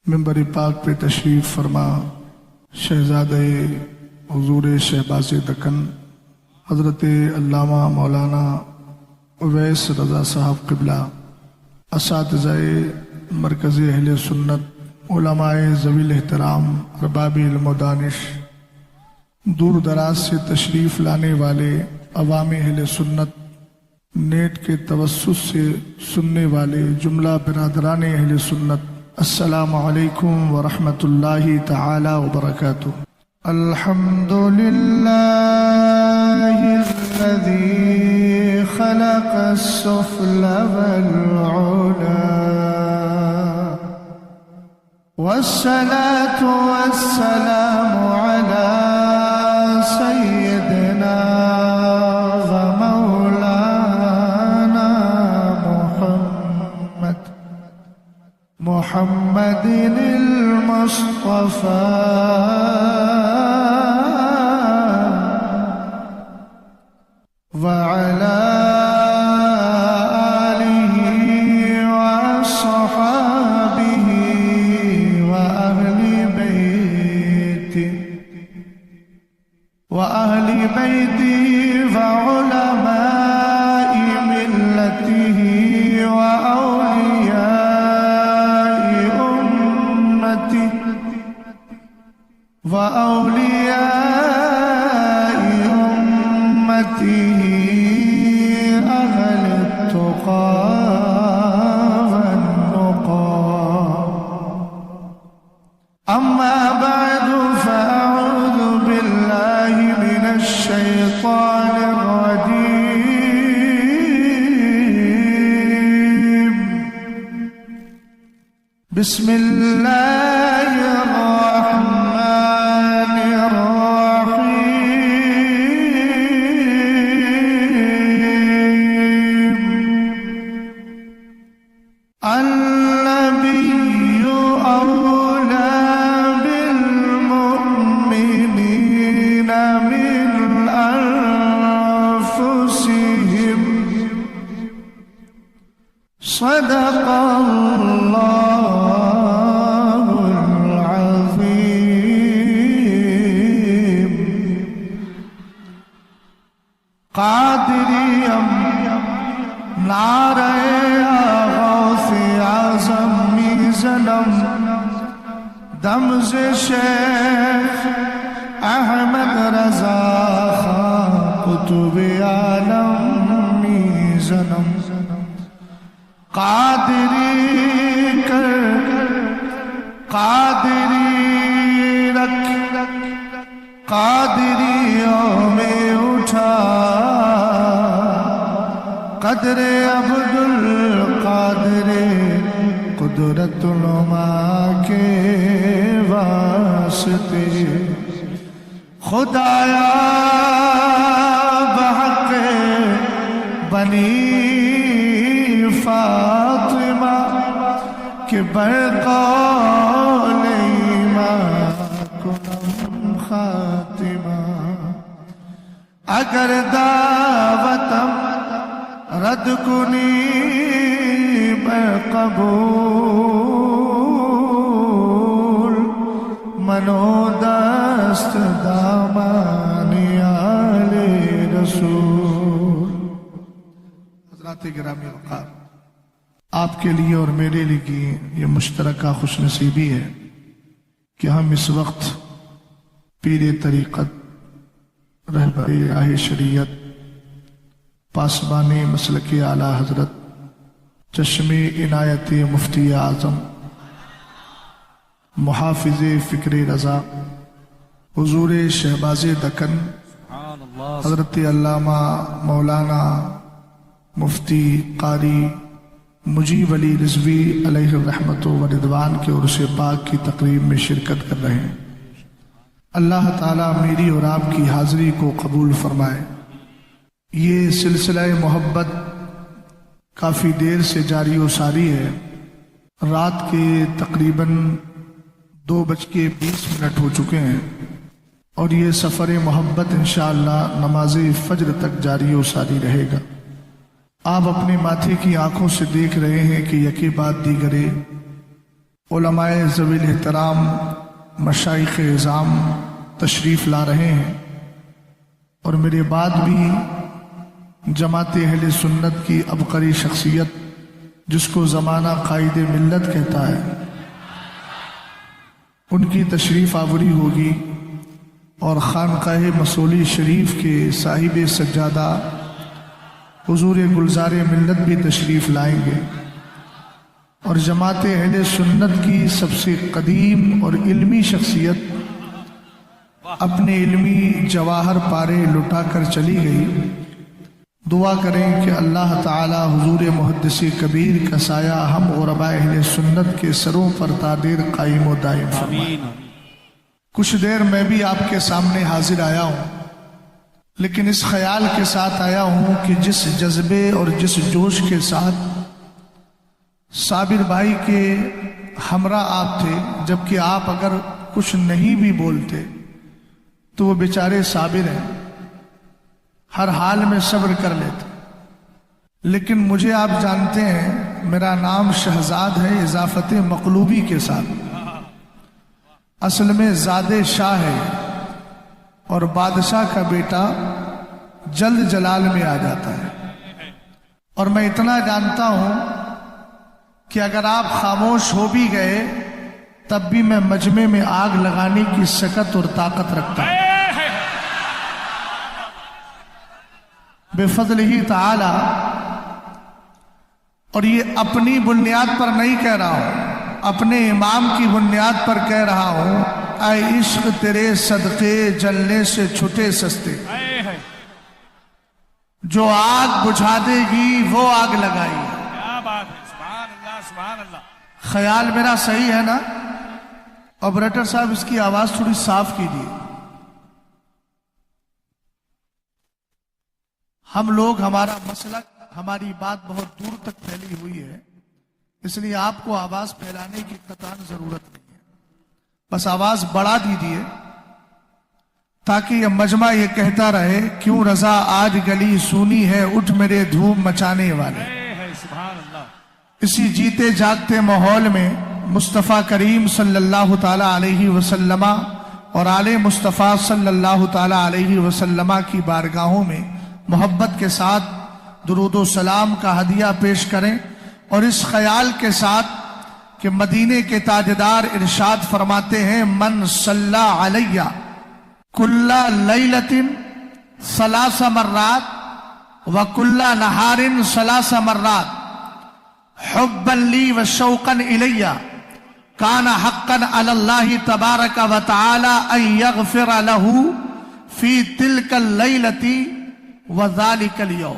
منبر پاک پہ تشریف فرما شہزادہ حضور شہباز دکن حضرت علامہ مولانا اویس رضا صاحب قبلہ، اساتذہ مرکز اہل سنت، علماء ذوی الاحترام، ارباب علم و دانش، دور دراز سے تشریف لانے والے عوام اہل سنت، نیٹ کے توسط سے سننے والے جملہ برادران اہل سنت، السلام علیکم ورحمۃ اللہ تعالی وبرکاتہ۔ الحمد للہ الذی خلق السفل والعلا والصلاة والسلام على سيدنا ومولانا محمد المصطفى وعلى وأهل بيته وعلماء ملته وأولياء أمته أهل التقى والنقى، أما بعد فأعوذ بالله من الشيطان الرجيم، بسم الله الرحمن الرحيم، النبي أولى بالمؤمنين من أنفسهم، صدق الله العظيم۔ قادریم نعرہ غوث اعظم میزنم، دمز شیخ احمد رضا خان قطب عالم میزنم، قادری کر قادری رکھ قادریوں میں اٹھا، قدر عبدالقادر قدرت نما کے واسطے، خدایا بحق بنی فاطمہ کہ برقول ایمان کنم خاتمہ، اگر دعوتم رد کنی بقبول، منو دست دامانی آل رسول۔ حضرات گرامی وقار، آپ کے لیے اور میرے لیے یہ مشترکہ خوش نصیبی ہے کہ ہم اس وقت پیر طریقت، رہبر راہ شریعت، پاسبان مسلک اعلیٰ حضرت، چشم عنایت مفتی اعظم، محافظ فکر رضا، حضور شہباز دکن، حضرت علامہ مولانا مفتی قاری مجیب علی رضوی علیہ الرحمت و رضوان کے عرس پاک کی تقریب میں شرکت کر رہے ہیں۔ اللہ تعالیٰ میری اور آپ کی حاضری کو قبول فرمائے۔ یہ سلسلہ محبت کافی دیر سے جاری و ساری ہے، رات کے تقریباً 2:20 ہو چکے ہیں، اور یہ سفر محبت انشاءاللہ نماز فجر تک جاری و ساری رہے گا۔ آپ اپنے ماتھے کی آنکھوں سے دیکھ رہے ہیں کہ یکے بعد دیگرے علماء ذویل احترام مشائخ اعظام تشریف لا رہے ہیں، اور میرے بعد بھی جماعت اہل سنت کی عبقری شخصیت جس کو زمانہ قائد ملت کہتا ہے، ان کی تشریف آوری ہوگی، اور خانقاہ مسولی شریف کے صاحب سجادہ حضور گلزار ملت بھی تشریف لائیں گے، اور جماعت اہل سنت کی سب سے قدیم اور علمی شخصیت اپنے علمی جواہر پارے لٹا کر چلی گئی۔ دعا کریں کہ اللہ تعالی حضور محدث کبیر کا سایہ ہم غرباء اہل سنت کے سروں پر تا دیر قائم و دائم فرمائے۔ کچھ دیر میں بھی آپ کے سامنے حاضر آیا ہوں، لیکن اس خیال کے ساتھ آیا ہوں کہ جس جذبے اور جس جوش کے ساتھ صابر بھائی کے ہمراہ آپ تھے، جبکہ آپ اگر کچھ نہیں بھی بولتے تو وہ بیچارے صابر ہیں، ہر حال میں صبر کر لیتے، لیکن مجھے آپ جانتے ہیں میرا نام شہزاد ہے اضافت مقلوبی کے ساتھ، اصل میں زادِ شاہ ہے، اور بادشاہ کا بیٹا جلد جلال میں آ جاتا ہے۔ اور میں اتنا جانتا ہوں کہ اگر آپ خاموش ہو بھی گئے تب بھی میں مجمع میں آگ لگانے کی سکت اور طاقت رکھتا ہوں بفضلہ تعالی۔ اور یہ اپنی بنیاد پر نہیں کہہ رہا ہوں، اپنے امام کی بنیاد پر کہہ رہا ہوں، اے عشق تیرے صدقے جلنے سے چھٹے سستے، جو آگ بجھا دے گی وہ آگ لگائی۔ خیال میرا صحیح ہے نا؟ آپریٹر صاحب اس کی آواز تھوڑی صاف کیجیے۔ ہم لوگ، ہمارا مسلک، ہماری بات بہت دور تک پھیلی ہوئی ہے، اس لیے آپ کو آواز پھیلانے کی قطعاً ضرورت نہیں ہے، بس آواز بڑھا دیجیے تاکہ یہ مجمع یہ کہتا رہے، کیوں رضا آج گلی سونی ہے، اٹھ میرے دھوم مچانے والے۔ اسی جیتے جاگتے ماحول میں مصطفیٰ کریم صلی اللہ تعالی علیہ وسلم اور آل مصطفیٰ صلی اللہ تعالی علیہ وسلم کی بارگاہوں میں محبت کے ساتھ درود و سلام کا ہدیہ پیش کریں، اور اس خیال کے ساتھ کہ مدینے کے تاجدار ارشاد فرماتے ہیں، من صلی علیہ کل لیلۃ ثلاث مرات وکل نہار ثلاث مرات حبا لی وشوقا الی کان حقا علی اللہ تبارک و تعالی ان یغفر له فی تلک اللیلۃ وذالک اليوم۔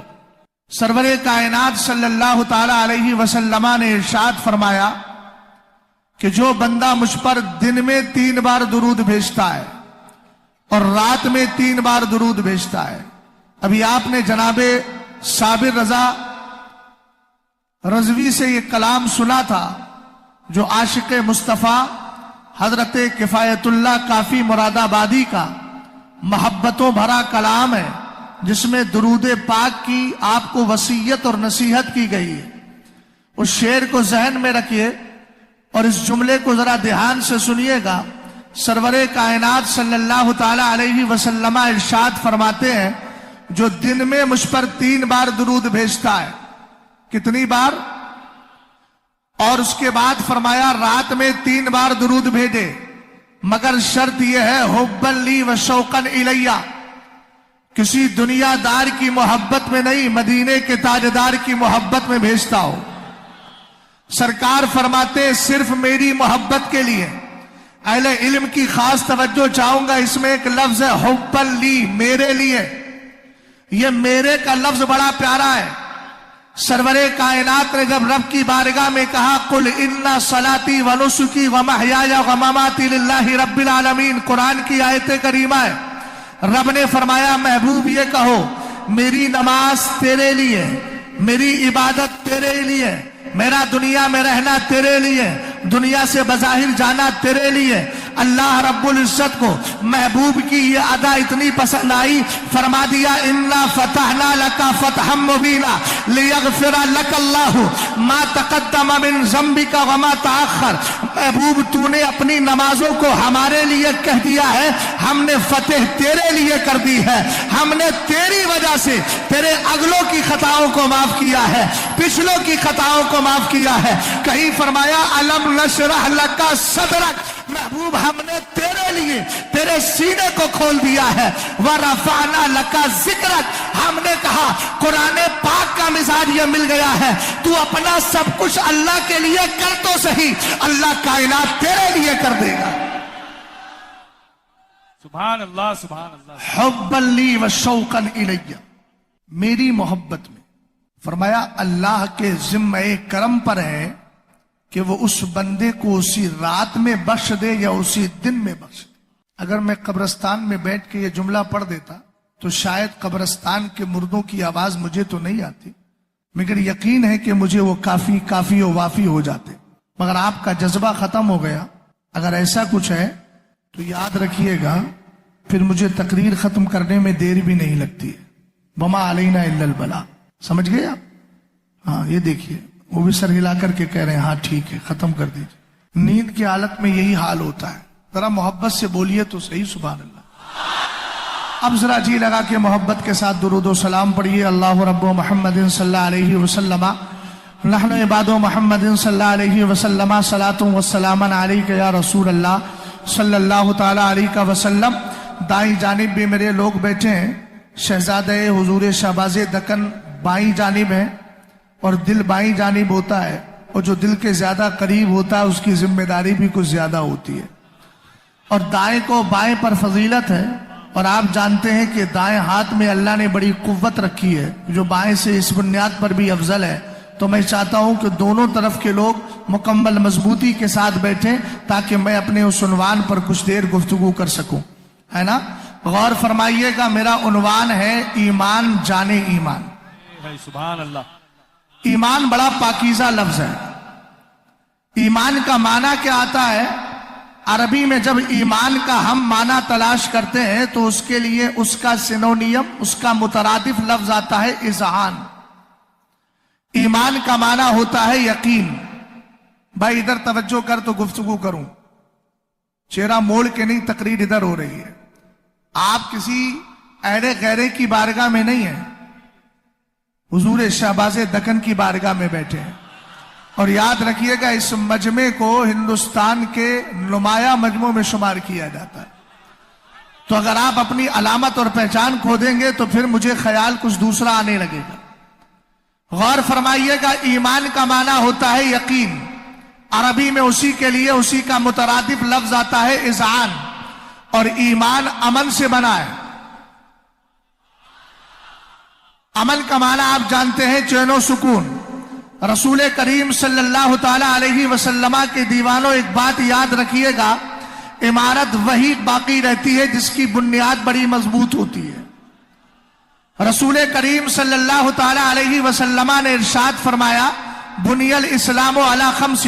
سرور کائنات صلی اللہ تعالی علیہ وسلم نے ارشاد فرمایا کہ جو بندہ مجھ پر دن میں 3 بار درود بھیجتا ہے اور رات میں 3 بار درود بھیجتا ہے۔ ابھی آپ نے جناب صابر رضا رضوی سے یہ کلام سنا تھا، جو عاشق مصطفیٰ حضرت کفایت اللہ کافی مراد آبادی کا محبتوں بھرا کلام ہے، جس میں درود پاک کی آپ کو وصیت اور نصیحت کی گئی ہے۔ اس شعر کو ذہن میں رکھیے اور اس جملے کو ذرا دھیان سے سنیے گا۔ سرور کائنات صلی اللہ تعالی علیہ وسلم ارشاد فرماتے ہیں، جو دن میں مجھ پر 3 بار درود بھیجتا ہے، کتنی بار؟ اور اس کے بعد فرمایا رات میں 3 بار درود بھیجے، مگر شرط یہ ہے حبا لی و شوقا الی، کسی دنیا دار کی محبت میں نہیں، مدینے کے تاجدار کی محبت میں بھیجتا ہو۔ سرکار فرماتے صرف میری محبت کے لیے۔ اہل علم کی خاص توجہ چاہوں گا، اس میں ایک لفظ ہے حبا لی، میرے لیے۔ یہ میرے کا لفظ بڑا پیارا ہے۔ سرور کائنات نے جب رب کی بارگاہ میں کہا قل ان صلاتی و نسکی و محیای و مماتی للہ رب العالمین، قرآن کی آیت کریمہ ہے، رب نے فرمایا محبوب یہ کہو میری نماز تیرے لیے، میری عبادت تیرے لیے، میرا دنیا میں رہنا تیرے لیے، دنیا سے بظاہر جانا تیرے لیے، اللہ رب العزت کو محبوب کی یہ ادا اتنی پسند آئی، فرما دیا انا فتحنا لک فتحا مبینا لیغفر لک اللہ ما تقدم من ذنبک وما تاخر۔ محبوب تو نے اپنی نمازوں کو ہمارے لیے کہہ دیا ہے، ہم نے فتح تیرے لیے کر دی ہے، ہم نے تیری وجہ سے تیرے اگلوں کی خطاؤں کو معاف کیا ہے، پچھلوں کی خطاؤں کو معاف کیا ہے۔ کہیں فرمایا الم نشرح لک صدرک، محبوب ہم نے تیرے لیے تیرے سینے کو کھول دیا ہے۔ ورفعنا لک ذکرک، ہم نے کہا قرآن پاک کا مزاج یہ مل گیا ہے، تو اپنا سب کچھ اللہ کے لیے کر تو صحیح، اللہ کائنات تیرے لیے کر دے گا۔ سبحان اللہ سبحان اللہ۔ حبا لی و شوقا الی، میری محبت میں فرمایا اللہ کے ذمہ کرم پر ہے کہ وہ اس بندے کو اسی رات میں بخش دے یا اسی دن میں بخش دے۔ اگر میں قبرستان میں بیٹھ کے یہ جملہ پڑھ دیتا تو شاید قبرستان کے مردوں کی آواز مجھے تو نہیں آتی، مگر یقین ہے کہ مجھے وہ کافی و وافی ہو جاتے، مگر آپ کا جذبہ ختم ہو گیا۔ اگر ایسا کچھ ہے تو یاد رکھیے گا پھر مجھے تقریر ختم کرنے میں دیر بھی نہیں لگتی ہے۔ وما علینا الا البلاغ، سمجھ گئے آپ؟ ہاں یہ دیکھیے وہ بھی سر ہلا کر کے کہہ رہے ہیں ہاں ٹھیک ہے ختم کر دیجیے۔ نیند کی حالت میں یہی حال ہوتا ہے، ذرا محبت سے بولیے تو صحیح، سبحان اللہ۔ اب ذرا جی لگا کے محبت کے ساتھ درود و سلام پڑھیے۔ اللہ رب محمد صلی اللہ علیہ وسلم نحن عباد محمد صلی اللہ علیہ وسلم صلاۃ و سلام علیک یا رسول اللہ صلی اللہ تعالی علیہ وسلم۔ دائیں جانب بھی میرے لوگ بیٹھے ہیں، شہزادہ حضور شہباز دکن بائیں جانب ہے، اور دل بائیں جانب ہوتا ہے، اور جو دل کے زیادہ قریب ہوتا ہے اس کی ذمہ داری بھی کچھ زیادہ ہوتی ہے، اور دائیں کو بائیں پر فضیلت ہے، اور آپ جانتے ہیں کہ دائیں ہاتھ میں اللہ نے بڑی قوت رکھی ہے جو بائیں سے اس بنیاد پر بھی افضل ہے۔ تو میں چاہتا ہوں کہ دونوں طرف کے لوگ مکمل مضبوطی کے ساتھ بیٹھیں تاکہ میں اپنے اس عنوان پر کچھ دیر گفتگو کر سکوں، ہے نا؟ غور فرمائیے گا، میرا عنوان ہے ایمان جانے ایمان۔ سبحان اللہ۔ ایمان بڑا پاکیزہ لفظ ہے۔ ایمان کا معنی کیا آتا ہے؟ عربی میں جب ایمان کا ہم معنی تلاش کرتے ہیں تو اس کے لیے اس کا سینونیم، اس کا مترادف لفظ آتا ہے اذعان۔ ایمان کا معنی ہوتا ہے یقین۔ بھائی ادھر توجہ کر تو گفتگو کروں، چہرہ موڑ کے نہیں، تقریر ادھر ہو رہی ہے۔ آپ کسی ایڑے غیرے کی بارگاہ میں نہیں ہیں، حضور شہباز دکن کی بارگاہ میں بیٹھے ہیں، اور یاد رکھیے گا اس مجمع کو ہندوستان کے نمایاں مجموعوں میں شمار کیا جاتا ہے۔ تو اگر آپ اپنی علامت اور پہچان کھو دیں گے تو پھر مجھے خیال کچھ دوسرا آنے لگے گا۔ غور فرمائیے گا، ایمان کا معنی ہوتا ہے یقین۔ عربی میں اسی کے لیے اسی کا مترادف لفظ آتا ہے اذعان، اور ایمان امن سے بنا ہے۔ امن کا معنی آپ جانتے ہیں چین و سکون۔ رسول کریم صلی اللہ تعالی علیہ وسلم کے دیوانوں ایک بات یاد رکھیے گا، عمارت وہی باقی رہتی ہے جس کی بنیاد بڑی مضبوط ہوتی ہے۔ رسول کریم صلی اللہ تعالی علیہ وسلم نے ارشاد فرمایا، بنی الاسلام علی خمس،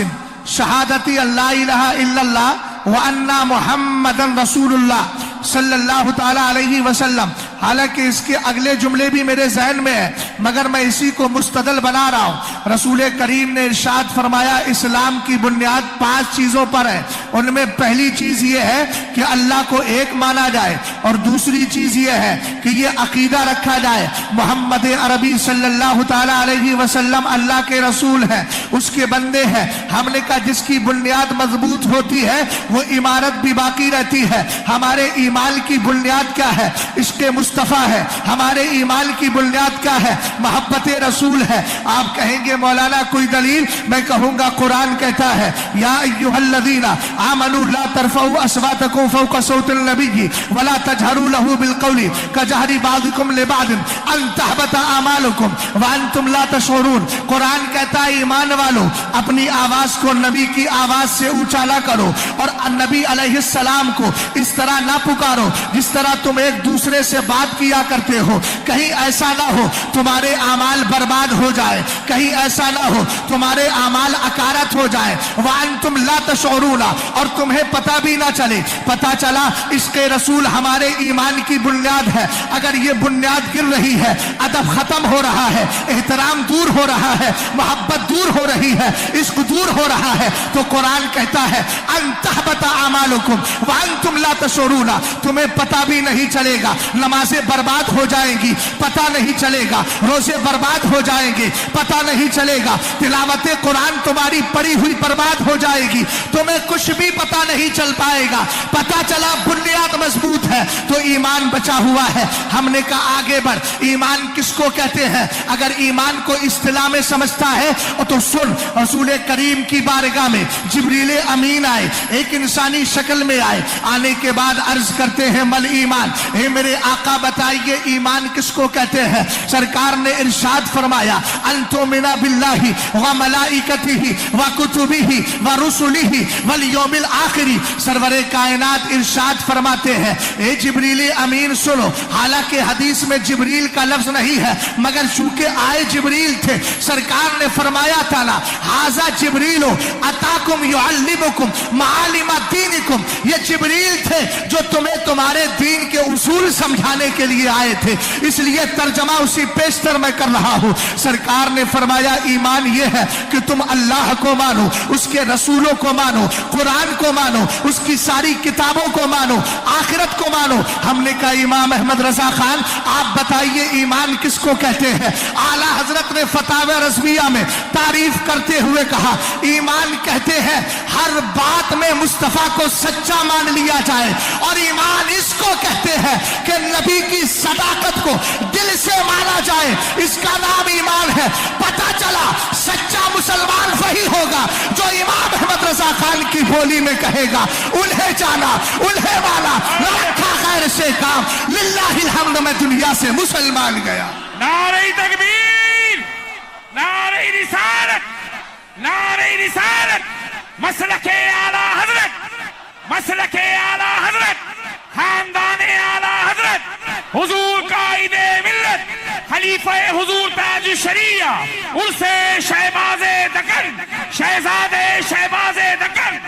شہادتی اللہ الہ الا اللہ وان محمد رسول اللہ صلی اللہ تعالی علیہ وسلم۔ حالانکہ اس کے اگلے جملے بھی میرے ذہن میں ہیں مگر میں اسی کو مستدل بنا رہا ہوں۔ رسول کریم نے ارشاد فرمایا اسلام کی بنیاد 5 چیزوں پر ہے، ان میں پہلی چیز یہ ہے کہ اللہ کو ایک مانا جائے، اور دوسری چیز یہ ہے کہ یہ عقیدہ رکھا جائے محمد عربی صلی اللہ تعالی علیہ وسلم اللہ کے رسول ہیں، اس کے بندے ہیں۔ ہم نے کہا جس کی بنیاد مضبوط ہوتی ہے وہ عمارت بھی باقی رہتی ہے۔ ہمارے ایمان کی بنیاد کیا ہے؟ عشق مصطفیٰ ہے۔ ہمارے ایمان کی بنیاد کیا ہے؟ محبت رسول ہے۔ آپ کہیں گے مولانا کوئی دلیل؟ میں کہوں گا قرآن کہتا ہے یا ایھا الذین آمنوا لا ترفعوا اصواتکم فوق صوت النبی ولا تجہروا له بالقول کجہر بعضکم لبعض ان تحبط اعمالکم وانتم لا تشعرون۔ قرآن کہتا ہے ایمان والو اپنی آواز کو نبی کی آواز سے اونچا نہ کرو، اور نبی علیہ السلام کو اس طرح نہ پکارو جس طرح تم ایک دوسرے سے بات बर्बाद किया करते हो, कहीं ऐसा ना हो तुम्हारे आमाल बर्बाद हो जाए, कहीं ऐसा ना हो तुम्हारे आमाल अकारत हो जाए। वांतुम ला तशऊरूना, और तुम्हें पता भी ना चले। पता चला इश्क़े रसूल हमारे ईमान की बुनियाद है। अगर ये बुनियाद गिर रही है, अदब खत्म हो रहा है, एहतराम दूर हो रहा है, मोहब्बत दूर हो रही है, इश्क दूर हो रहा है, तो कुरान कहता है अन तहबता आमालुकुम व अंतुम ला तशऊरूना, तुम्हें पता भी नहीं चलेगा, नमाजें बर्बाद हो जाएंगी, पता नहीं चलेगा, रोजे बर्बाद हो जाएंगे, पता नहीं चलेगा, तिलावत कुरान तुम्हारी पढ़ी हुई बर्बाद हो जाएगी, तुम्हें कुछ भी पता नहीं चल पाएगा। पता चला बुनियाद मजबूत है तो ईमान बचा हुआ है। हमने कहा आगे बढ़, ईमान किसको कहते हैं? अगर ईमान को इस्तिलाह में समझता है तो सुन, रसूल करीम की बारगाह में जिब्रील अमीन आए, एक इंसानी शक्ल में आए, आने के बाद अर्ज करते हैं मल ईमान, हे मेरे आका बताइए ईमान किसको कहते हैं? सरकार ने इरशाद फरमाया अंतुमिना बिल्लाहि व मलाइकतिही व कुतुबिही व रुसुलिही वल यौमिल आखिरी। सरवरे कायनात इरशाद फरमाते हैं ए जिब्रील अमीन सुनो, हालांकि हदीस में जिब्रील का लफ्ज नहीं है, मगर चूंकि आए जिब्रील थे, सरकार ने फरमाया था ना हाजा जिब्रील अताकुम युअल्लिमुकुम मालिमा दीनिकुम, ये जिब्रील थे जो तुम्हें तुम्हारे दीन के उसूल समझाने के लिए आए थे, इसलिए तर्जमा उसी पेशतर में कर रहा हूं। सरकार ने फरमाया ईमान ये है कि तुम अल्लाह को मानो, उसके रसूलों को मानो, कुरान को मानो, उसकी सारी किताबों को मानो, आखिरत को मानो। हमने कहा इमाम अहमद रजा खान आप बताइए ईमान किसको कहते हैं? आला हजरत ने फतावा रज़विया में तारीफ करते हुए कहा ईमान कहते हैं हर बात में मुस्तफा को सच्चा मान लिया जाए, और ईमान इसको कहते हैं कि नबी की सदाकत को दिल से माना जाए, इसका नाम ईमान है। पता चला सच्चा मुसलमान वही होगा जो इमाम अहमद रजा खान की बोली में कहेगा उन्हें जाना, उन्हें माना, रखा खैर से काम, लिल्लाहिल हम्द, मैं दुनिया से मुसलमान गया। नारे तकबीर, नारे रिसालत, नारे रिसालत, मसलके आला हजरत, मसलके आला हजरत, खानदाने आला हजरत, हुजूर काइदे मिल्लत, खलीफे हुजूर ताज शरिया, उर्से शहबाजे दक्कन, शहजादे शहबाजे दक्कन।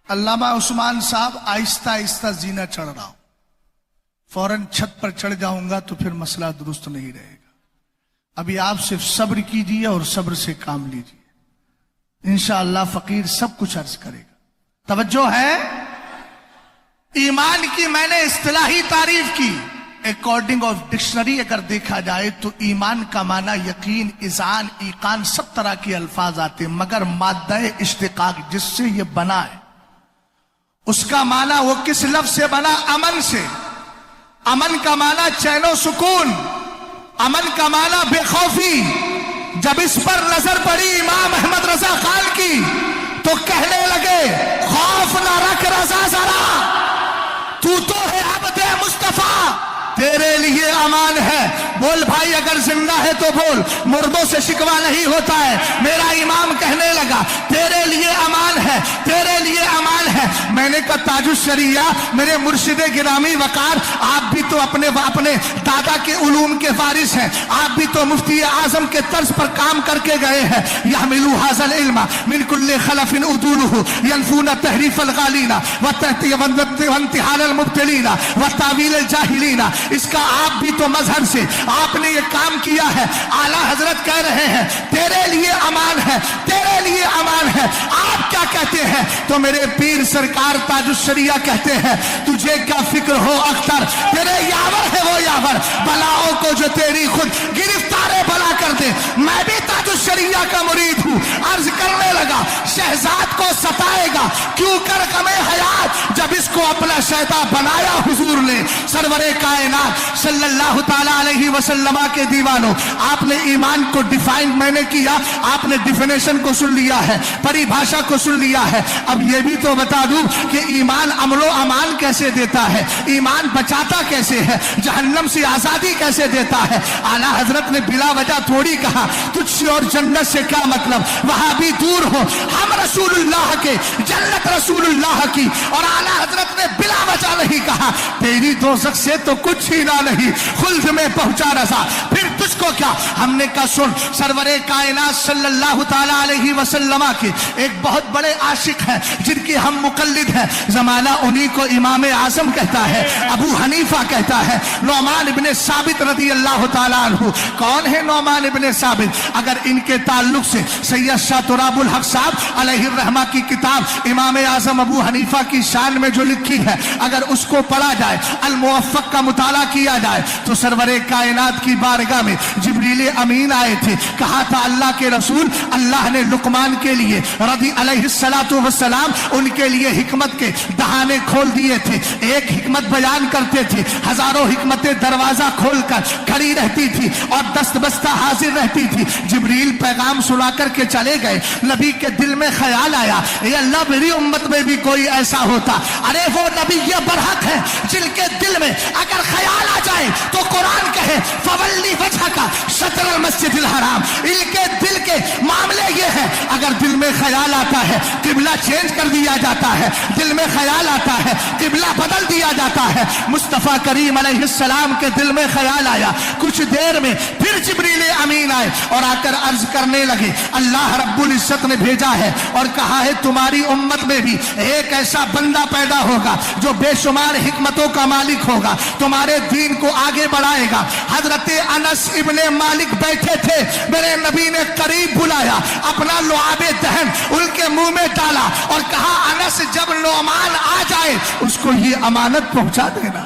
अल्लामा उस्मान साहब आहिस्ता आहिस्ता जीना चढ़ रहा हूं, फौरन छत पर चढ़ जाऊंगा तो फिर मसला दुरुस्त नहीं रहेगा। अभी आप सिर्फ सब्र कीजिए और सब्र से काम लीजिए, इंशाअल्लाह फकीर सब कुछ अर्ज करेगा। तवज्जो है, ईमान की मैंने इस्तिलाही तारीफ की। अकॉर्डिंग ऑफ डिक्शनरी अगर देखा जाए तो ईमान का माना यकीन, इज़ान, ईकान सब तरह के अल्फाज आते हैं, मगर माद्दाए इश्तिकाक जिससे ये बना है उसका माना वो किस लफ्ज से बना? अमन से। अमन का माना चैनो सुकून, अमन का माना बेखौफी। जब इस पर नजर पड़ी इमाम अहमद रजा खान की तो कहने लगे खौफ ना रख रजा जरा, तू तो है अब्दे मुस्तफा, तेरे लिए अमान है। बोल भाई अगर जिंदा है तो बोल, मुर्दों से शिकवा नहीं होता है। मेरा इमाम कहने लगा तेरे लिए अमान है, तेरे लिए अमान है। मैंने कहा ताजुश शरिया मेरे मुर्शिदे गिरामी वकार, आप भी तो अपने दादा के उलूम के वारिस हैं, आप भी तो मुफ्ती आजम के तर्ज पर काम करके गए हैं। यहमिलु हाज़ल इल्मा मिन कुल्li खलफिन उदूलुहु यनफूना तहरीफ अलगालीना व इंतिहाल अलमुब्तिलीना व तावील अलजाहिलीना। इसका आप भी तो मजहब से आपने ये काम किया है। आला हजरत कह रहे हैं तेरे लिए अमान है, तेरे लिए अमान है। आप क्या कहते हैं? तो मेरे पीर सरकार ताजुश शरिया कहते हैं तुझे क्या फिक्र हो अख्तर, तेरे यावर है वो यावर, बलाओं को जो तेरी खुद गिरफ्तारे बला कर दे। मैं भी ताजुश शरिया का मुरीद हूँ। अर्ज करने लगा शहजाद को सताएगा क्यों कर कमे हयात, जब इसको अपना शहदा बनाया हुजूर ने। सरवरे कायनात सल्लल्लाहु ताला अलैहि वसल्लम के दीवानों, आपने ईमान को डिफाइन मैंने किया, आपने डिफिनेशन को सुन लिया है, परिभाषा को सुन लिया है। अब ये भी तो बता दूं कि ईमान अमलो अमान कैसे देता है, ईमान बचाता कैसे है, जहन्नम से आजादी कैसे देता है। आला हजरत ने बिला वजह थोड़ी कहा तुझसे और जन्नत से क्या मतलब, वहां भी दूर हो। हम रसूलुल्लाह के, जन्नत रसूलुल्लाह की, और आला हजरत ने बिला वजह नहीं कहा, तेरी दोज़ख से तो कुछ छीना नहीं, खुल्द में पहुंचा रज़ा, फिर तुझको क्या। हमने कहा सुन, सरवरे कायनात सल्लल्लाहु ताला अलैहि वसल्लम के एक बहुत बड़े आशिक हैं जिनके हम मुकल्लिद हैं, जमाना उन्हीं को इमाम आजम कहता है, अबू हनीफा कहता है, नौमान इब्ने साबित रज़ी अल्लाह ताला अन्हु। कौन है नौमान इब्ने साबित? अगर इनके ताल्लुक से सैयद शाह तुराबुल हक साहब अलैहि रहमा की किताब इमाम आजम अबू हनीफा की शान में जो लिखी है, अगर उसको पढ़ा जाए, अल मुवफ़्फ़क़ का मुताला किया जाए, तो सरवरे कायनात की बारगाह में जिब्रील अमीन आए थे, कहा था अल्लाह के रसूल, अल्लाह ने लुकमान के लिए रज़ी अलैहिस्सलातु वस्सलाम उनके लिए हिकमत के दहाने खोल दिए थे, एक हिकमत बयान करते थे, हजारों हिकमतें दरवाजा खोलकर खड़ी रहती थी और दस्तबस्ता हाजिर रहती थी। जिब्रील पैगाम सुना करके चले गए, नबी के दिल में ख्याल आया, ये अल्लाह मेरी उम्मत में भी कोई ऐसा होता। अरे वो नबी ये बरहक है जिनके दिल में अगर ख्याल आ जाए तो कुरान कहे फवल्ली वजह का शतर मस्जिदिल हराम। इनके दिल के मामले ये है, अगर दिल में ख्याल आता है किबला चेंज कर दिया जाता है, दिल में ख्याल आता है किबला बदल दिया जाता है। मुस्तफा करीम अलैहिस्सलाम के दिल में ख्याल आया, कुछ देर में फिर जिब्रील अमीन आए और आकर अर्ज करने लगे, अल्लाह रब्बुल इज्जत ने भेजा है और कहा है तुम्हारी उम्मत में भी एक ऐसा बंदा पैदा होगा जो बेशुमार हिकमतों का मालिक होगा, तुम्हारे दीन को आगे बढ़ाएगा। हजरत अनस इब्ने मालिक बैठे थे, मेरे नबी ने करीब बुलाया, अपना लुआबे दहन उनके मुंह में डाला और कहा अनस जब नौमान आ जाए उसको ये अमानत पहुंचा देना।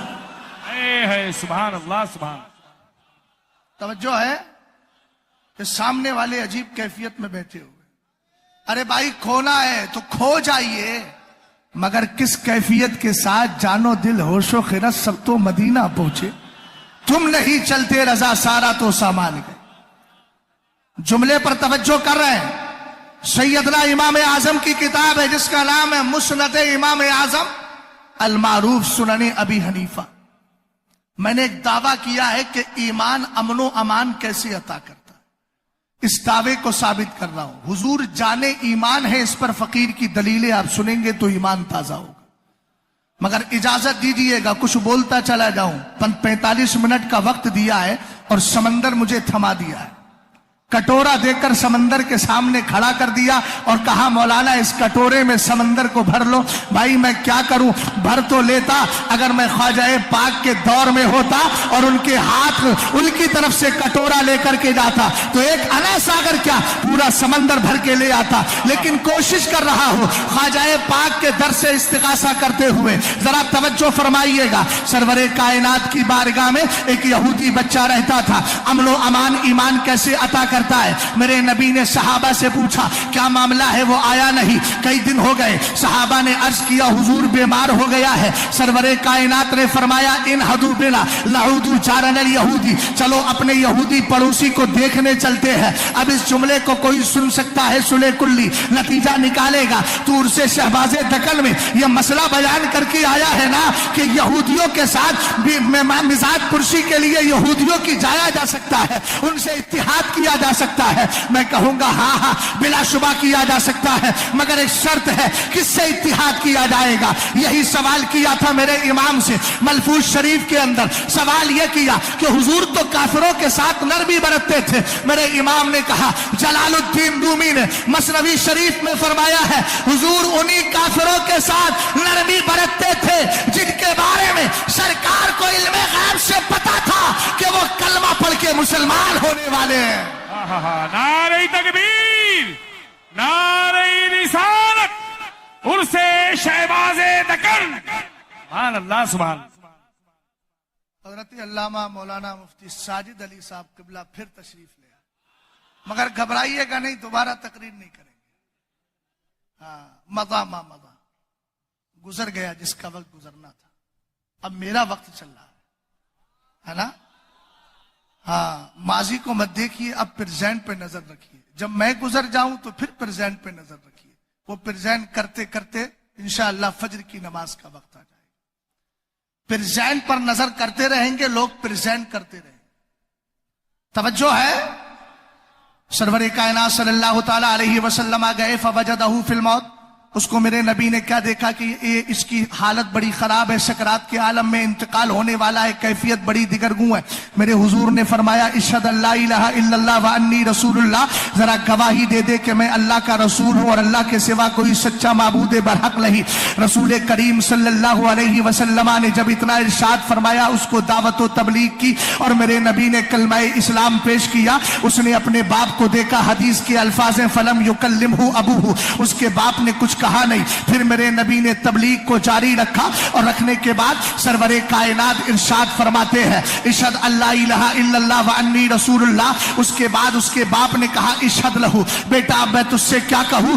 है सुभान अल्लाह सुभान। तवज्जो है कि सामने वाले अजीब कैफियत में बैठे हुए, अरे भाई खोना है तो खो जाइए, मगर किस कैफियत के साथ, जानो दिल होशो खिरत सब तो मदीना पहुंचे, तुम नहीं चलते रजा सारा तो सामान गए। जुमले पर तवज्जो कर रहे हैं। सैयदना इमाम आजम की किताब है जिसका नाम है मुस्नद इमाम आजम अल मारूफ सुनने अबी हनीफा। मैंने एक दावा किया है कि ईमान अमनो अमान कैसे अता करता है, इस दावे को साबित कर रहा हूं। हुजूर जाने ईमान है, इस पर फकीर की दलीलें आप सुनेंगे तो ईमान ताजा होगा। मगर इजाजत दीजिएगा कुछ बोलता चला जाऊं, 45 मिनट का वक्त दिया है और समंदर मुझे थमा दिया है। कटोरा देकर समंदर के सामने खड़ा कर दिया और कहा मौलाना इस कटोरे में समंदर को भर लो। भाई मैं क्या करूं, भर तो लेता, अगर मैं ख्वाजाए पाक के दौर में होता और उनके हाथ उनकी तरफ से कटोरा लेकर के जाता तो एक अना सागर क्या पूरा समंदर भर के ले आता। लेकिन कोशिश कर रहा हूं ख्वाजाए पाक के दर से इस्तिगासा करते हुए। जरा तवज्जो फरमाइएगा, सरवरे कायनात की बारगाह में एक यहूदी बच्चा रहता था, अमनो अमान ईमान कैसे अता करता है। मेरे नबी ने सहाबा से पूछा क्या मामला है, वो आया नहीं, कई दिन हो गए। सहाबा ने अर्ज किया हुजूर बीमार हो गया है। सरवरे कायनात ने फरमाया इन हदू बिना लाउदू चारनल यहूदी, चलो अपने यहूदी पड़ोसी को देखने चलते हैं। अब इस जुमले को कोई सुन सकता है, सुने कुल्ली नतीजा निकालेगा। तूर से शहबाजे दकन में यह मसला बयान करके आया है ना कि यहूदियों के साथ मिजाज पुरसी के लिए यहूदियों की जाया जा सकता है, उनसे इत्तिहाद किया जा सकता है। मैं कहूंगा हाँ हाँ बिलाशुबा किया जा सकता है, मगर एक शर्त है, किससे इत्तिहाद किया जाएगा। यही सवाल किया था मेरे इमाम से मलफूज शरीफ के अंदर। सवाल यह किया कि हुजूर तो काफिरों के साथ नरमी बरतते थे। मेरे इमाम ने कहा, जलालुद्दीन रूमी ने मसनवी शरीफ में फरमाया है हुजूर उन्हीं काफिरों के साथ नरमी बरतते थे जिनके बारे में सरकार को इल्मे गैब से पता था कि वो कलमा पढ़ के मुसलमान होने वाले हैं। नारे तकबीर, नारे रिसालत, उर्से शहबाजे दकन, सुभान अल्लाह सुभान। हजरत अल्लामा मौलाना मुफ्ती साजिद अली साहब किबला फिर तशरीफ ले आए, मगर घबराइएगा नहीं, दोबारा तकरीर नहीं करेंगे। हाँ मजा मजा गुजर गया जिसका वक्त गुजरना था, अब मेरा वक्त चल रहा है ना। हाँ माजी को मत देखिए, अब प्रेजेंट पे नजर रखिए। जब मैं गुजर जाऊं तो फिर प्रेजेंट पे नजर रखिए। वो प्रेजेंट करते करते इंशाअल्लाह फजर की नमाज का वक्त आ जाएगा। प्रेजेंट पर नजर करते रहेंगे, लोग प्रेजेंट करते रहेंगे। तवज्जो है। सरवरे कायनात सल्लल्लाहु ताला अलैहि वसल्लम गए फवजदहु फिल मौत, اس کو میرے نبی نے کیا دیکھا کہ اس کی حالت بڑی خراب ہے، سکرات کے عالم میں انتقال ہونے والا ہے، کیفیت بڑی دیگرگوں ہے۔ میرے حضور نے فرمایا اشہد اللہ الہ الا اللہ وانی رسول اللہ، ذرا گواہی دے دے کہ میں اللہ کا رسول ہوں اور اللہ کے سوا کوئی سچا معبود برحق نہیں۔ رسول کریم صلی اللہ علیہ وسلم نے جب اتنا ارشاد فرمایا، اس کو دعوت و تبلیغ کی اور میرے نبی نے کلمہ اسلام پیش کیا۔ اس نے اپنے باپ کو دیکھا، حدیث کے الفاظ ہیں فلم یکلمہ ابوہ، اس کے باپ نے کچھ کہا نہیں۔ پھر میرے نبی نے تبلیغ کو جاری رکھا اور رکھنے کے بعد سرور کائنات ارشاد فرماتے ہیں اشہد اللہ الہ الا اللہ وانی رسول اللہ۔ اس کے بعد اس کے باپ نے کہا اشہد لہو، بیٹا اب میں تجھ سے کیا کہوں؟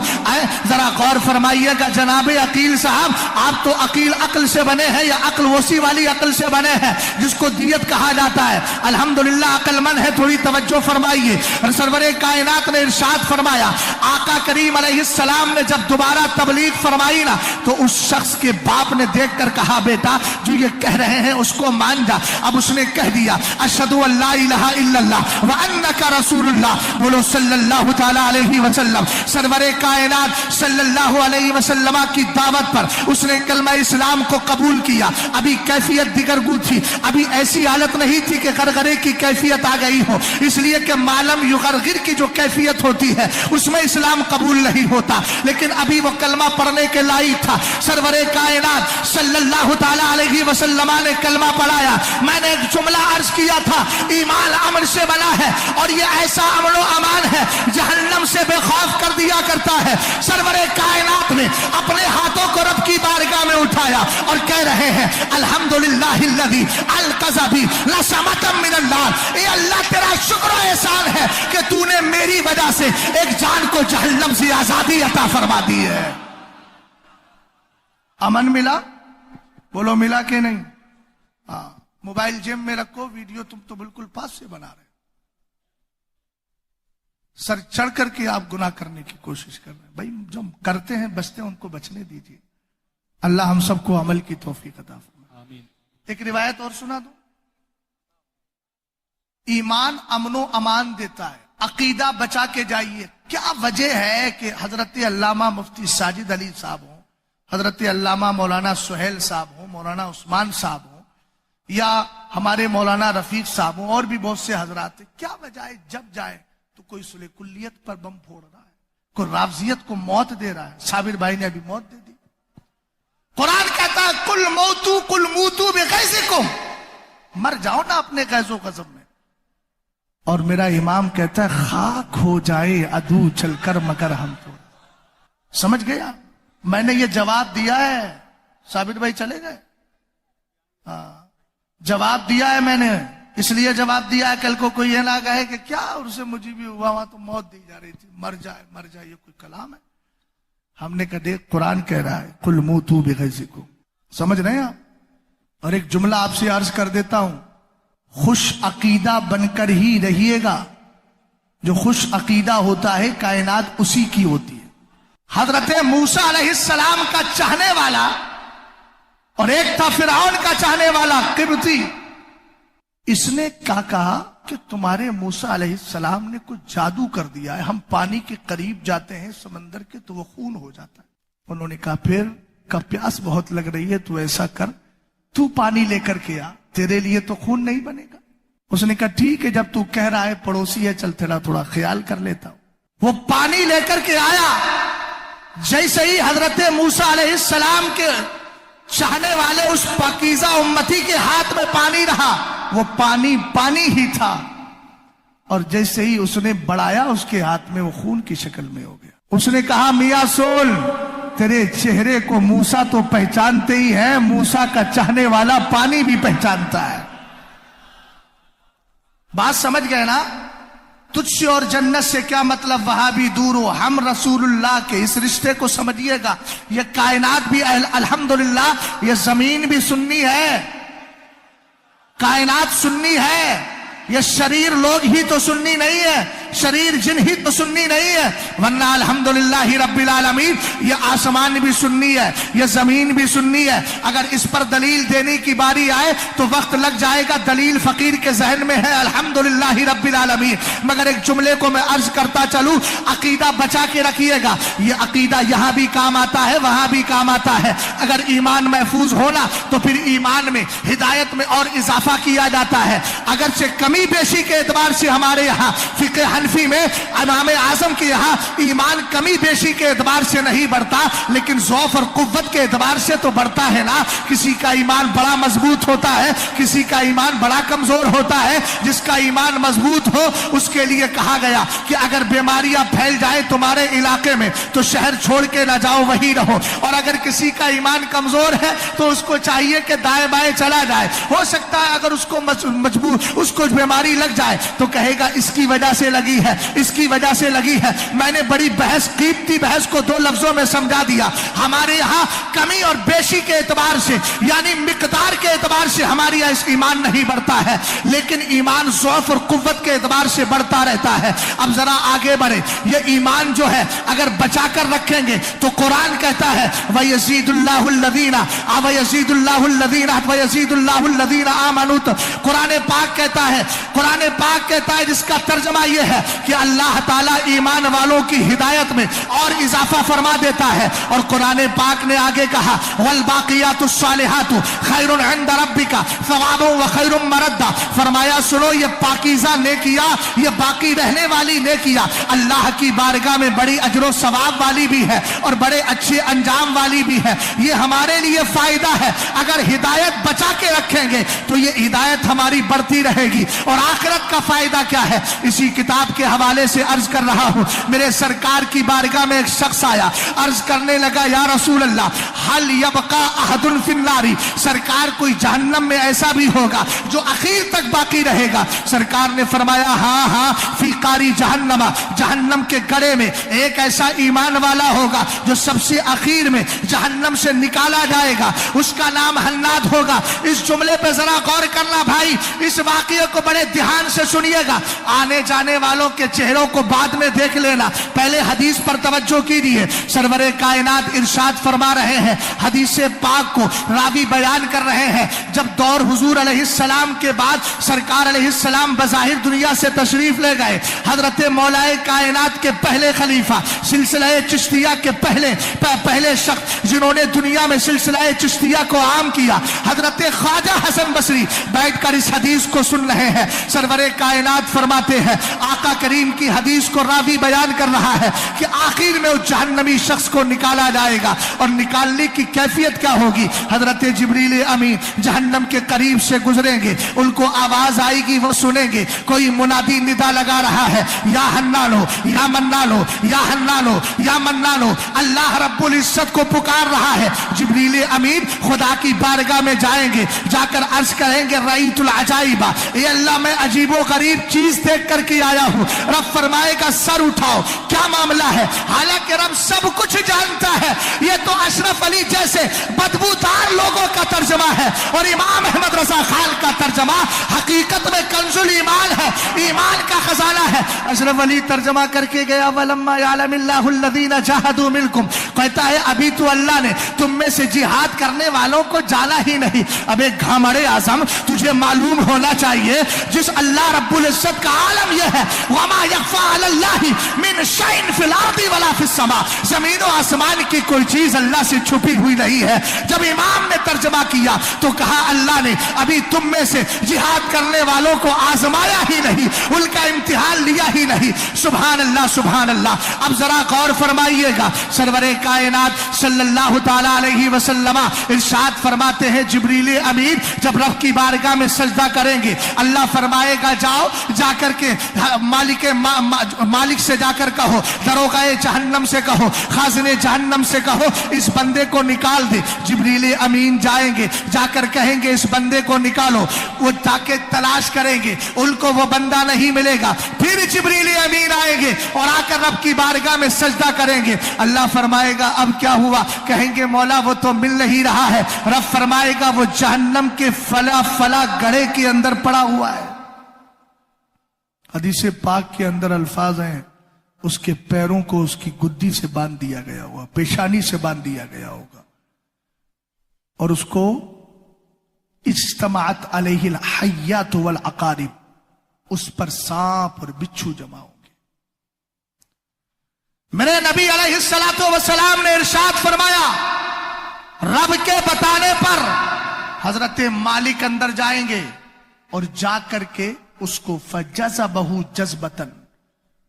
ذرا غور فرمائیے گا جناب عقیل صاحب، آپ تو عقیل عقل سے بنے ہیں یا عقل وسیع والی عقل سے بنے ہیں جس کو دیت کہا جاتا ہے؟ الحمدللہ عقل مند ہے، تھوڑی توجہ فرمائیے۔ سرور کائنات نے ارشاد فرمایا، آقا کریم علیہ السلام نے جب دوبارہ تبلیغ فرمائی نا تو اس شخص کے باپ نے دیکھ کر کہا بیٹا جو یہ کہہ رہے ہیں اس کو مان جا۔ اب اس نے کہہ دیا اشہد ان لا الہ الا اللہ وانک رسول اللہ، بولو صلی اللہ تعالی علیہ وسلم۔ سرور کائنات صلی اللہ علیہ وسلم کی دعوت پر اس نے کلمہ اسلام کو قبول کیا۔ ابھی کیفیت دیگرگو تھی، ابھی ایسی حالت نہیں تھی کہ غرغرے کی کیفیت آ گئی ہو، اس لیے کہ معلم یغرغر کی جو کیفیت ہوتی ہے اس میں اسلام قبول نہیں ہوتا، لیکن ابھی وہ کلمہ پڑھنے کے لائق تھا۔ سرور کائنات صلی اللہ تعالی علیہ وسلم نے کلمہ پڑھایا۔ میں نے ایک جملہ عرض کیا تھا، ایمان امن سے بنا ہے اور یہ ایسا امن و امان ہے جہنم سے بے خوف کر دیا کرتا ہے۔ سرور کائنات نے اپنے ہاتھوں کو رب کی بارگاہ میں اٹھایا اور کہہ رہے ہیں الحمدللہ الذی انقذ بی نسمۃ من النار، اے اللہ تیرا شکر و احسان ہے کہ تو نے میری وجہ سے ایک جان کو جہنم سے آزادی عطا فرما دی ہے۔ امن ملا؟ بولو ملا کہ نہیں؟ ہاں، موبائل جیب میں رکھو، ویڈیو تم تو بالکل پاس سے بنا رہے، سر چڑھ کر کے آپ گناہ کرنے کی کوشش کر رہے ہیں۔ بھائی جو کرتے ہیں بچتے ہیں ان کو بچنے دیجیے۔ اللہ ہم سب کو عمل کی توفیق عطا فرمائے۔ آمین۔ ایک روایت اور سنا دو۔ ایمان امن و امان دیتا ہے، عقیدہ بچا کے جائیے۔ کیا وجہ ہے کہ حضرت علامہ مفتی ساجد علی صاحب ہوں، حضرت علامہ مولانا سہیل صاحب ہوں، مولانا عثمان صاحب ہوں، یا ہمارے مولانا رفیق صاحب ہوں، اور بھی بہت سے حضرات ہیں، کیا وجہ ہے جب جائے تو کوئی صلح کلیت پر بم پھوڑ رہا ہے، کوئی رافضیت کو موت دے رہا ہے؟ صابر بھائی نے ابھی موت دے دی۔ قرآن کہتا ہے کل موتو بغیظکم، مر جاؤ نا اپنے غیظ و غضب میں۔ اور میرا امام کہتا ہے خاک ہو جائے عدو چل کر مگر ہم تو۔ سمجھ گیا؟ میں نے یہ جواب دیا ہے، صابر بھائی چلے گئے؟ ہاں جواب دیا ہے میں نے، اس لیے جواب دیا ہے کل کو کوئی یہ نہ کہے کہ کیا اور سے مجھے بھی ہوا وہاں تو موت دی جا رہی تھی، مر جائے، یہ کوئی کلام ہے؟ ہم نے کہا دیکھ قرآن کہہ رہا ہے قل موتوا بغیظکم، سمجھ رہے ہیں آپ؟ اور ایک جملہ آپ سے عرض کر دیتا ہوں، خوش عقیدہ بن کر ہی رہیے گا۔ جو خوش عقیدہ ہوتا ہے کائنات اسی کی ہوتی ہے۔ حضرت موسیٰ علیہ السلام کا چاہنے والا اور ایک تھا فرعون کا چاہنے والا قبطی، اس نے کیا کہا کہ تمہارے موسیٰ علیہ السلام نے کچھ جادو کر دیا ہے، ہم پانی کے قریب جاتے ہیں سمندر کے تو وہ خون ہو جاتا ہے۔ انہوں نے کہا پھر کا پیاس بہت لگ رہی ہے تو ایسا کر تو پانی لے کر کے آ، تیرے لیے تو خون نہیں بنے گا۔ اس نے کہا ٹھیک ہے، جب تو کہہ رہا ہے پڑوسی ہے چل تیرا تھوڑا خیال کر لیتا ہوں۔ وہ پانی لے کر کے آیا، جیسے ہی حضرت موسیٰ علیہ السلام کے چاہنے والے اس پاکیزہ امتی کے ہاتھ میں پانی رہا، وہ پانی ہی تھا، اور جیسے ہی اس نے بڑھایا اس کے ہاتھ میں وہ خون کی شکل میں ہو گیا۔ اس نے کہا میاں سول تیرے چہرے کو موسیٰ تو پہچانتے ہی ہیں، موسیٰ کا چاہنے والا پانی بھی پہچانتا ہے۔ بات سمجھ گئے نا؟ تجھ سے اور جنت سے کیا مطلب، وہاں بھی دور ہو، ہم رسول اللہ کے اس رشتے کو سمجھیے گا۔ یہ کائنات بھی الحمدللہ، یہ زمین بھی سنی ہے، کائنات سنی ہے، یہ شریر لوگ ہی تو سنی نہیں ہے، शरीर जिन ही तो सुन्नी नहीं है, वरना अल्हम्दुलिल्लाह रब्बिल आलमीन ये आसमान भी सुन्नी है, ये जमीन भी सुन्नी है। अगर इस पर दलील देने की बारी आए तो वक्त लग जाएगा, दलील फकीर के जहन में है अल्हम्दुलिल्लाह रब्बिल आलमीन। मगर एक जुमले को मैं अर्ज करता चलूं, अकीदा बचा के रखिएगा। ये अकीदा यहां भी काम आता है, वहां भी काम आता है। अगर ईमान महफूज होना तो फिर ईमान में हिदायत में और इजाफा किया जाता है। अगर से कमी बेशी के एतबार से हमारे यहाँ फिक़े हनफी में इमाम आज़म के यहाँ ईमान कमी बेशी के एतबार से नहीं बढ़ता, लेकिन ज़ौफ़ और कुव्वत के एतबार से तो बढ़ता है ना। किसी का ईमान बड़ा मजबूत होता है, किसी का ईमान बड़ा कमजोर होता है। जिसका ईमान मजबूत हो उसके लिए कहा गया कि अगर बीमारियां फैल जाए तुम्हारे इलाके में तो शहर छोड़ के ना जाओ, वहीं रहो। और अगर किसी का ईमान कमजोर है तो उसको चाहिए कि दाएं बाएं चला जाए। हो सकता है अगर उसको मजबूर उसको बीमारी लग जाए तो कहेगा इसकी वजह से लगी है, इसकी वजह से लगी है। मैंने बड़ी बहस, कीमती बहस को दो लफ्जों में समझा दिया। हमारे यहाँ कमी और बेशी के एतबार से यानी मिकदार के एतबार से हमारे यहाँ ईमान नहीं बढ़ता है, लेकिन ईमान ज़ौफ़ और कुव्वत के एतबार से बढ़ता रहता है। अब जरा आगे बढ़े। ये ईमान जो है अगर बचा कर रखेंगे तो कुरान कहता है वयज़ीदुल्लाहुल्लज़ीना वयज़ीदुल्लाहुल्लज़ीना आमनू। कुरान पाक कहता है, कुरान पाक कहता है जिसका तर्जमा यह है कि अल्लाह ताला ईमान वालों की हिदायत में और इजाफा फरमा देता है। और कुरान पाक ने आगे कहा वल बाक़ियातुस सालिहातु खैरुन इंद रब्बिका सवाबुन व खैरुम मरद्दा। फरमाया सुनो, ये पाकीज़ा नेकियां, ये बाकी रहने वाली नेकियां अल्लाह की बारगाह में बड़ी अजर सवाब वाली भी है और बड़े अच्छे अंजाम वाली भी है। ये हमारे लिए फायदा है। अगर हिदायत बचा के रखेंगे तो ये हिदायत हमारी बढ़ती रहेगी। और आखिरत का फायदा क्या है, इसी किताब के हवाले से अर्ज कर रहा हूं। मेरे सरकार की बारगाह में एक शख्स आया, अर्ज करने लगा या रसूल अल्लाह हल यबका अहदुन फिन्नारी। सरकार कोई जहन्नम में ऐसा भी होगा जो आखिर तक बाकी रहेगा। सरकार ने फरमाया हाँ हाँ फी कारी जहन्नमा, जहन्नम के गड़े में एक ऐसा ईमान वाला होगा जो सबसे आखिर में जहन्नम से निकाला जाएगा, उसका नाम हन्नाद होगा। इस जुमले पे जरा गौर करना भाई, इस वाकये को बड़े ध्यान से सुनिएगा। आने जाने वालों के चेहरों को बाद में देख लेना, पहले हदीस पर तवज्जो कीजिए। सरवरे कायनात इरशाद फरमा रहे हैं, हदीस पाक को रावी बयान कर रहे हैं। जब दौर हुजूर अलैहिस्सलाम के बाद सरकार अलैहिस्सलाम बज़ाहिर दुनिया से तशरीफ ले गए, हजरत मौलाए कायनात के पहले खलीफा, सिलसिला चिश्तिया के पहले शख्स जिन्होंने दुनिया में सिलसिला चिश्तिया को आम किया, हजरत ख्वाजा हसन बसरी बैठकर इस हदीस को सुन रहे हैं। सरवरे कायनात फरमाते हैं, आका करीम की हदीस को रावी बयान कर रहा है कि आखिर में उस जहन्नमी शख्स को निकाला जाएगा। और निकालने की कैफियत क्या होगी, हजरत जिब्रील अमीन जहन्नम के करीब से गुजरेंगे, उनको आवाज आएगी, वो सुनेंगे कोई मुनादी निदा लगा रहा है, या हन्नानो या मन्नानो, या हन्नानो या मन्नानो। अल्लाह रब्बुल इज्जत को पुकार रहा है। जिब्रील अमीन खुदा की बारगाह में जाएंगे, जाकर अर्ज करेंगे रईतुल अजाइबा, ये अल्लाह मैं अजीबो गरीब चीज देख कर के आया हूँ। रब फरमाएगा सर उठाओ, क्या मामला है। हालांकि रब सब कुछ जानता है, ये तो अशरफ अली जैसे बदबूदार लोगों का तर्जमा है और इमाम अहमद रजा खान का तर्जमा हकीकत में कंजुल ईमान है, ईमान का खजाना है। अशरफ अली तर्जमा करके गया वलम्मा यालमिल्लाहु अल्लज़ीना जाहदू मिनकुम, कहता है अभी तो अल्लाह ने तुम में से जिहाद करने वालों को जाना ही नहीं। अब एक घामड़े आजम, तुझे मालूम होना चाहिए जिस अल्लाह रब्बुल इज्जत का आलम यह है, वमा यख्फा अलल्लाहि मिन शैइन फिल अर्दि वला फिस समा, जमीन और आसमान की कोई चीज अल्लाह से छुपी हुई नहीं है। जब इमाम ने तर्जमा किया तो कहा अल्लाह ने अभी तुम में से जिहाद करने वालों को आजमाया ही नहीं, उनका इम्तिहान लिया ही नहीं। सुभान अल्लाह सुभान अल्लाह। अब जरा गौर फरमाइएगा, सरवरे कायनात सल्लल्लाहु ताला अलैहि वसल्लम इरशाद फरमाते हैं, जिब्रील अमीन जब रब की बारगाह में सजदा करेंगे, अल्लाह फरमाएगा जाओ जाकर के मालिक से जाकर कहो, दरोगाए जहन्नम से कहो, खाजिने जहन्नम से कहो इस बंदे को निकाल दे। जिब्रील अमीन जाएंगे, जाकर कहेंगे इस बंदे को निकालो। वो जाके तलाश करेंगे, उनको वो बंदा नहीं मिलेगा। फिर जिब्रील अमीन आएंगे और आकर रब की बारगाह में सजदा करेंगे। अल्लाह फरमाएगा अब क्या हुआ, कहेंगे मौला वो तो मिल नहीं रहा है। रब फरमाएगा वो जहन्नम के फला फला गड़े के अंदर पड़ा हुआ है। حدیث پاک کے اندر الفاظ ہیں اس کے پیروں کو اس کی گدی سے باندھ دیا گیا ہوگا، پیشانی سے باندھ دیا گیا ہوگا، اور اس کو اجتماعت علیہ الحیات والعقارب، اس پر سانپ اور بچھو جمع ہوں گے۔ میرے نبی علیہ السلام نے ارشاد فرمایا، رب کے بتانے پر حضرت مالک اندر جائیں گے اور جا کر کے اس کو فجذبہ جذبۃ،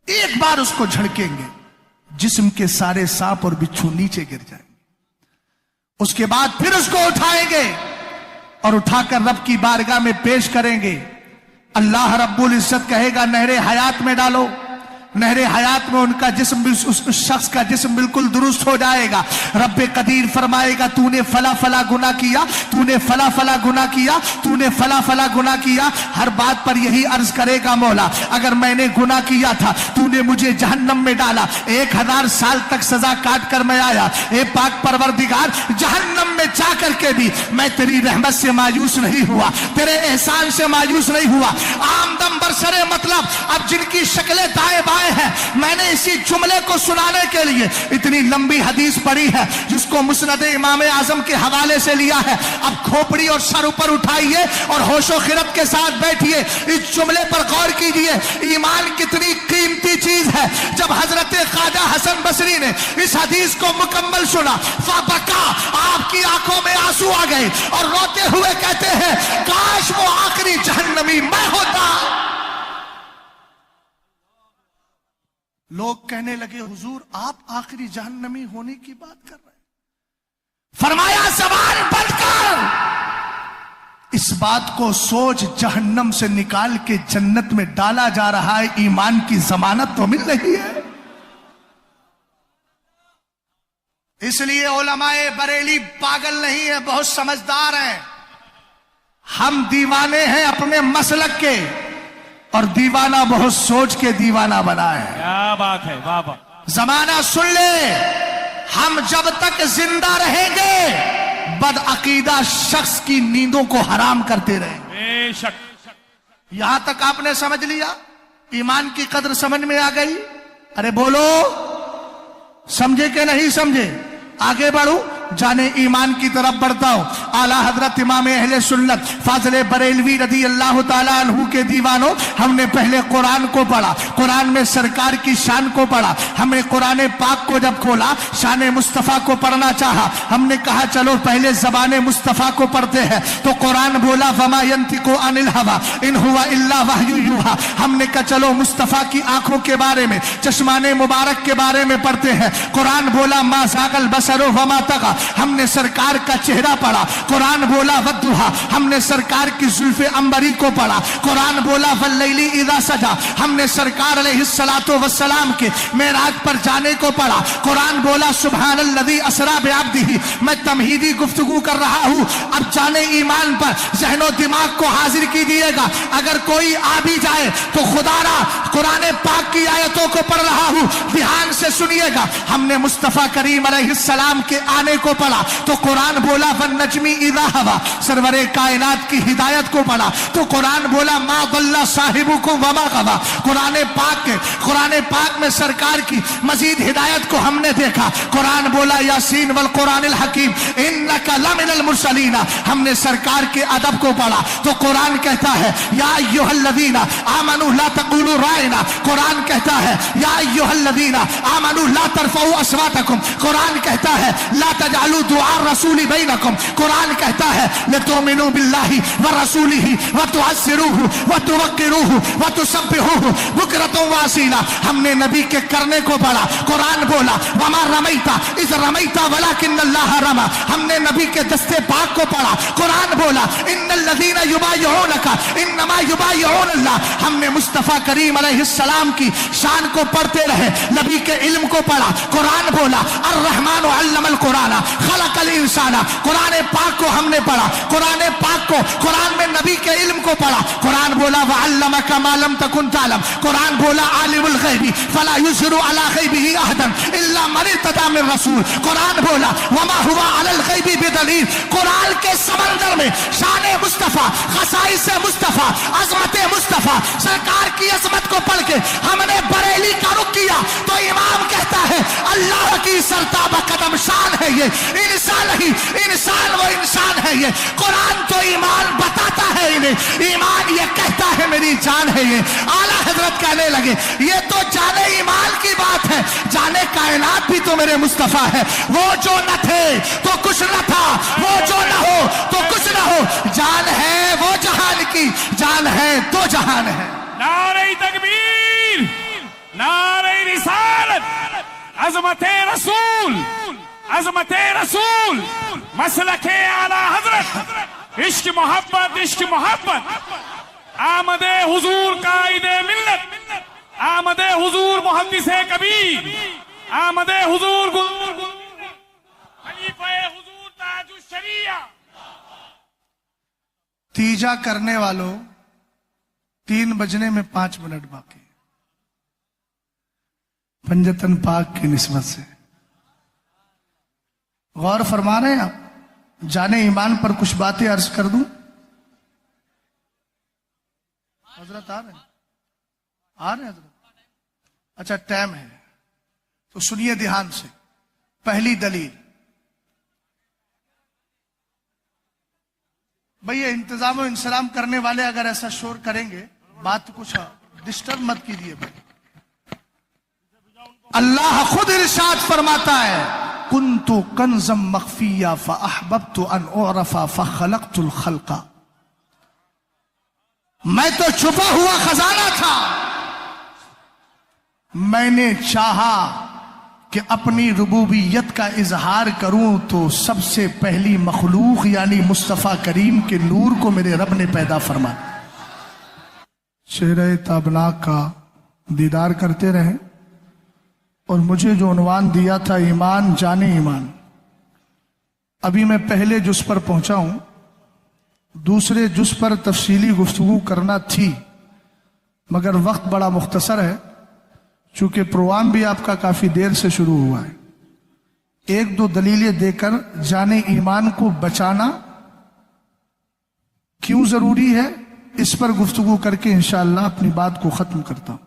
ایک بار اس کو جھڑکیں گے، جسم کے سارے سانپ اور بچھو نیچے گر جائیں گے۔ اس کے بعد پھر اس کو اٹھائیں گے اور اٹھا کر رب کی بارگاہ میں پیش کریں گے۔ اللہ رب العزت کہے گا نہر حیات میں ڈالو، نہر حیات میں ان کا جسم، اس شخص کا جسم بالکل درست ہو جائے گا۔ رب قدیر فرمائے گا تو نے فلا فلا گناہ کیا، تو نے فلا فلا گناہ کیا، تو نے فلا فلا گناہ کیا۔ ہر بات پر یہی عرض کرے گا مولا اگر میں نے گناہ کیا تھا، تو نے مجھے جہنم میں ڈالا، 1000 سال تک سزا کاٹ کر میں آیا، اے پاک پروردگار جہنم میں جا کر کے بھی میں تیری رحمت سے مایوس نہیں ہوا، تیرے احسان سے مایوس نہیں ہوا۔ آمدم برسر مطلب اب جن کی شکلیں دائیں بائیں ہے، میں نے اسی جملے کو سنانے کے لیے اتنی لمبی حدیث پڑھی ہے جس کو مسند امام اعظم کے حوالے سے لیا ہے۔ اب کھوپڑی اور سر اوپر اٹھائیے اور ہوش و خرد کے ساتھ بیٹھیے، اس جملے پر غور کیجئے۔ ایمان کتنی قیمتی چیز ہے۔ جب حضرت خواجہ حسن بصری نے اس حدیث کو مکمل سنا، فبکا، آپ کی آنکھوں میں آنسو آ گئے اور روتے ہوئے کہتے ہیں کاش وہ آخری جہنمی میں ہوتا۔ لوگ کہنے لگے حضور آپ آخری جہنمی ہونے کی بات کر رہے ہیں۔ فرمایا زبان بند کر، اس بات کو سوچ جہنم سے نکال کے جنت میں ڈالا جا رہا ہے، ایمان کی ضمانت تو مل رہی ہے۔ اس لیے علماء بریلی پاگل نہیں ہے، بہت سمجھدار ہیں۔ ہم دیوانے ہیں اپنے مسلک کے، اور دیوانہ بہت سوچ کے دیوانہ بنا ہے۔ کیا بات ہے، واہ واہ۔ زمانہ سن لے، ہم جب تک زندہ رہیں گے بد عقیدہ شخص کی نیندوں کو حرام کرتے رہیں گے۔ بے شک۔ یہاں تک آپ نے سمجھ لیا، ایمان کی قدر سمجھ میں آ گئی؟ ارے بولو، سمجھے کہ نہیں سمجھے؟ آگے بڑھو، جانے ایمان کی طرف بڑھتا ہوں۔ اعلیٰ حضرت امام اہل سنت فاضل بریلوی رضی اللہ تعالیٰ عنہ کے دیوانوں، ہم نے پہلے قرآن کو پڑھا، قرآن میں سرکار کی شان کو پڑھا۔ ہم نے قرآن پاک کو جب کھولا، شان مصطفیٰ کو پڑھنا چاہا۔ ہم نے کہا چلو پہلے زبان مصطفیٰ کو پڑھتے ہیں، تو قرآن بولا وما ينطق عن الهوى ان هو الا وحی یوحی۔ ہم نے کہا چلو مصطفیٰ کی آنکھوں کے بارے میں، چشمان مبارک کے بارے میں پڑھتے ہیں۔ قرآن بولا ما زاغ البصر وما طغى، ہم نے سرکار کا چہرہ پڑھا۔ قرآن بولا والضحیٰ، ہم نے سرکار کی زلف عنبری کو پڑھا۔ قرآن بولا واللیل اذا سجا، ہم نے سرکار علیہ السلام کے معراج پر جانے کو پڑھا۔ قرآن بولا سبحان الذی اسریٰ بعبدہ، میں تمہیدی گفتگو کر رہا ہوں۔ اب جانے ایمان پر ذہن و دماغ کو حاضر کیجیے گا، اگر کوئی آ بھی جائے تو خدا را قرآن پاک کی آیتوں کو پڑھ رہا ہوں، دھیان سے سنیے گا۔ ہم نے مصطفیٰ کریم علیہ السلام کے آنے کو پڑھا تو قرآن بولا والنجم اذا ہوا، سرور کائنات کی ہدایت کو پڑھا تو قرآن بولا ما ضل صاحبکم وما غوی۔ قرآن پاک میں سرکار کی مزید ہدایت کو ہم نے دیکھا۔ قرآن بولا یاسین والقرآن الحکیم انک لمن المرسلین، ہم نے سرکار کے ادب کو پڑھا تو قرآن کہتا ہے یا ایھا الذین آمنوا لا تقولوا رائنا، قرآن کہتا ہے یا ایھا الذین آمنوا لا ترفعوا اصواتکم، قرآن کہتا ہے لا تجعلوا دعاء الرسول بینکم، قرآن کہتا ہے لتؤمنوا باللہ ورسولہ وتعزروہ وتوقروہ وتسبحوہ بکرۃ واصیلا، ہم نے نبی کے کرنے کو پڑھا۔ قرآن بولا وما رمیت اذ رمیت ولکن اللہ رمی، ہم نے نبی کے دستے پاک کو پڑھا۔ قرآن بولا ان الذین یبایعونک انما یبایعون اللہ، ہم نے مصطفیٰ کریم علیہ السلام کی شان کو پڑھتے رہے، نبی کے علم کو پڑھا۔ قرآن بولا الرحمن علم القرآن خلق الانسان، قرآن پاک पाक को हमने पढ़ा, कुरान पाक को, कुरान में नबी के इल्म को पढ़ा। कुरान बोला वअल्लमका मा लम तकुन तालम, कुरान बोला आलिमुल गैबी फला युज़हिरु अला गैबिही अहदन इल्ला मन इर्तदा मिन रसूल, कुरान बोला वमा हुवा अलल गैबी बिदलील। कुरान के समंदर में शान मुस्तफा, खसाइस मुस्तफा, अजमत मुस्तफा, सरकार की अजमत को पढ़ के हमने बरेली का रुख किया तो इमाम कहता है अल्लाह की सरताब कदम शान है ये, इंसान ही इंसान वो इंसान है ये। कुरान तो ईमान बताता है इन्हें, ईमान ये कहता है मेरी जान है ये। आला हजरत कहने लगे ये तो जाने ईमान की बात है, जाने कायनात भी तो मेरे मुस्तफा है। वो जो न थे तो कुछ न था, वो जो न हो तो कुछ न हो, जान है वो जहान की, जान है तो जहान है। नारे तकबीर, नारे रिसालत, अज़मते रसूल, अज़मते रसूल, मसलके आला हजरत, इश्क मोहब्बत, इश्क मोहब्बत, आमदे हुजूर कायदे मिल्लत, आमदे हुजूर मुहद्दिसे कबीर, आमदे हुजूर खलीफे हुजूर ताजुश शरिया। तीजा करने वालों 3 बजने में 5 मिनट बाकी, पंजतन पाक की निस्बत से गौर फरमा रहे हैं आप? जाने ईमान पर कुछ बातें अर्ज कर दूं? हजरत आ रहे हैं? आ रहे हैं हजरत? अच्छा टाइम है तो सुनिए ध्यान से। पहली दलील, भैया इंतजाम इंसलाम करने वाले अगर ऐसा शोर करेंगे बात कुछ डिस्टर्ब मत कीजिए भाई। अल्लाह खुद इरशाद फरमाता है कुन्तु कंज़म मख्फिया फअहबब्तु अन उअरफा फखलक़तुल खल्क़ा, मैं तो छुपा हुआ खजाना था, मैंने चाहा कि अपनी रुबूबियत का इजहार करूं तो सबसे पहली मखलूक यानी मुस्तफा करीम के नूर को मेरे रब ने पैदा फरमाया। चेहरे ताबनाक का दीदार करते रहे और मुझे जो उन्वान दिया था ईमान जाने ईमान, अभी मैं पहले जुज़ पर पहुंचा हूं, दूसरे जुज़ पर तफसीली गुफ्तगू करना थी मगर वक्त बड़ा मुख्तसर है, चूंकि प्रोग्राम भी आपका काफी देर से शुरू हुआ है। 1-2 दलीलें देकर जाने ईमान को बचाना क्यों जरूरी है इस पर गुफ्तगू करके इंशाअल्लाह अपनी बात को खत्म करता हूं।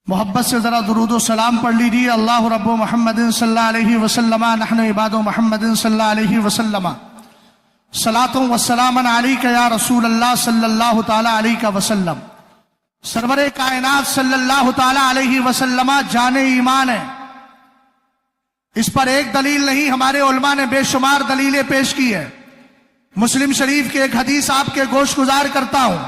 मोहब्बत से जरा दुरूद सलाम पढ़ लीजिए। अल्लाह रब्बु मुहम्मदिन सल्लल्लाहु अलैहि वसल्लम नहनु इबादु मुहम्मदिन सल्लल्लाहु अलैहि वसल्लम सलातुन व सलामन अलैका या रसूल अल्लाह सल्लल्लाहु तआला अलैहि वसल्लम। सरवरे कायनात सल्लल्लाहु तआला अलैहि वसल्लम जाने ईमान है। इस पर एक दलील नहीं, हमारे उलमा ने बेशुमार दलीलें पेश की है। मुस्लिम शरीफ की एक हदीस आपके गोश गुजार करता हूं।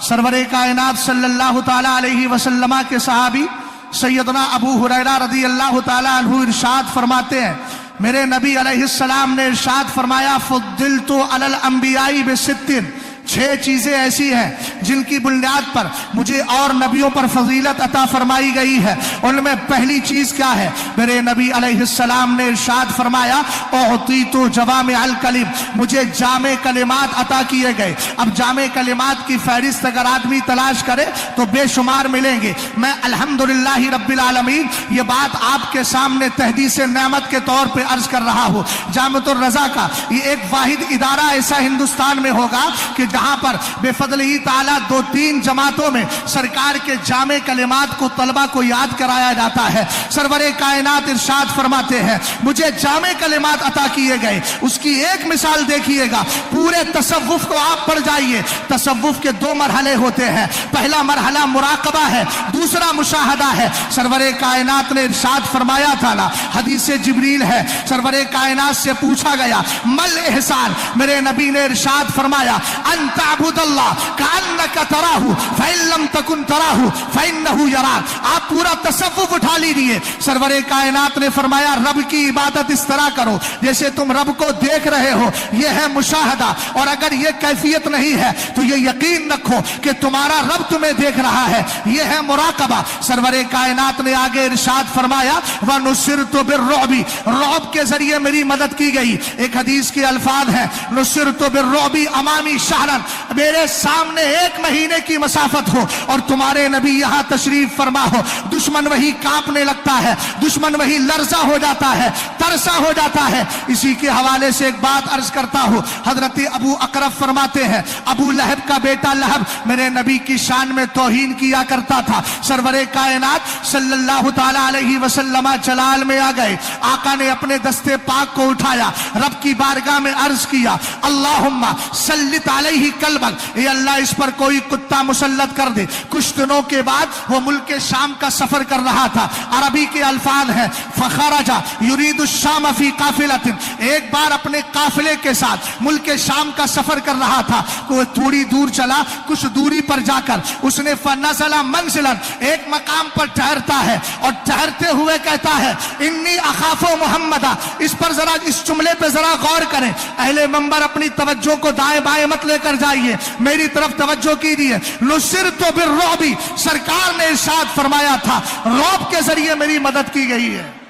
सरवरे कायनात सल्लल्लाहु तआला अलैहि वसल्लम के सहाबी सैयदना अबू हुरैरा रज़ी अल्लाह तआला अन्हु इरशाद फरमाते हैं, मेरे नबी अलैहिस्सलाम ने इरशाद फरमाया फुद्दिलतु अलल अंबियाई बिसित्तिन, 6 चीजें ऐसी हैं जिनकी बुनियाद पर मुझे और नबियों पर फजीलत अता फरमाई गई है। उनमें पहली चीज क्या है? मेरे नबी अलैहिस्सलाम ने इरशाद फरमाया उअतीतु जवामिअल कलिम, मुझे जामे कलिमात अता किए गए। अब जामे कलिमात की फहरिस्त अगर आदमी तलाश करे तो बेशुमार मिलेंगे। मैं अल्हम्दुलिल्लाहि रब्बिल आलमीन ये बात आपके सामने तहदीस नेमत के तौर पे अर्ज कर रहा हूँ। जामतुर रज़ा का ये एक वाहिद इदारा ऐसा हिंदुस्तान में होगा कि जहां पर बेफजली ताला 2-3 जमातों में सरकार के जामे कलिमात को तलबा को याद कराया जाता है। सरवरे कायनात इरशाद फरमाते हैं मुझे जामे कलिमात अता किए गए। उसकी एक मिसाल देखिएगा, पूरे तसव्वुफ को आप पढ़ जाइए। तसव्वुफ के 2 मरहले होते हैं, पहला मरहला मुराकबा है, दूसरा मुशाहदा है। सरवरे कायनात ने इरशाद फरमाया था ना, हदीस जिब्रील है, सरवरे कायनात से पूछा गया मल एहसान, मेरे नबी ने इरशाद फरमाया अन अन तअबुदल्लाह कअन्नका तराहु फइन लम तकुन तराहु फइन्नहु यराक। आप पूरा तसव्वुफ उठा लीजिए। सरवरे कायनात ने फरमाया रब की इबादत इस तरह करो जैसे तुम रब को देख रहे हो, ये है मुशाहदा। और अगर ये कैफियत नहीं है तो ये यकीन रखो कि तुम्हारा रब तुम्हें देख रहा है, ये है मुराकबा। सरवरे कायनात ने आगे इरशाद फरमाया व नुसिरतु बिर्रुअबी, रौब के जरिए मेरी मदद की गई। एक हदीस के अल्फाज है नुसिरतु बिर्रुअबी अमामी शहरन, मेरे सामने 1 महीने की मसाफत हो और तुम्हारे नबी यहाँ तशरीफ फरमा हो, दुश्मन वही कांपने लगता है, दुश्मन वही लर्जा हो जाता है, तरसा हो जाता है। इसी के हवाले से एक बात अर्ज करता हूँ। हजरत अबू अकरब फरमाते हैं अबू लहब का बेटा लहब मेरे नबी की शान में तौहीन किया करता था। सरवरे कायनात सल्लल्लाहु ताला अलैहि वसल्लम जलाल में आ गए। आका ने अपने दस्ते पाक को उठाया, रब की बारगाह में अर्ज किया अल्लाहुम्मा सल्लित अलैहि कल्बक, ए अल्लाह इस पर कोई कुत्ता मुसल्लत कर दे। कुछ दिनों के बाद वो मुल्क शाम का सफर कर रहा था। अरबी के अल्फाज है फखरजा युरीदु शाम फी काफिलतिन, एक बार अपने काफिले के साथ मुल्क शाम का सफर कर रहा था। वो थोड़ी दूर चला, कुछ दूरी पर जाकर उसने फनज़ला मंज़िलन, एक मकाम पर ठहरता है और ठहरते हुए कहता है इन्नी अखाफो मुहम्मदा। इस पर जरा, इस जुमले पे जरा गौर करें। अहले मंबर अपनी तवज्जो को दाएं बाएं मत लेकर जाइए, मेरी तरफ तवज्जो कीजिए। नुसिरतु बिर्रुअबी, सरकार ने इरशाद फरमाया था रौब के जरिए मेरी मदद की गई है।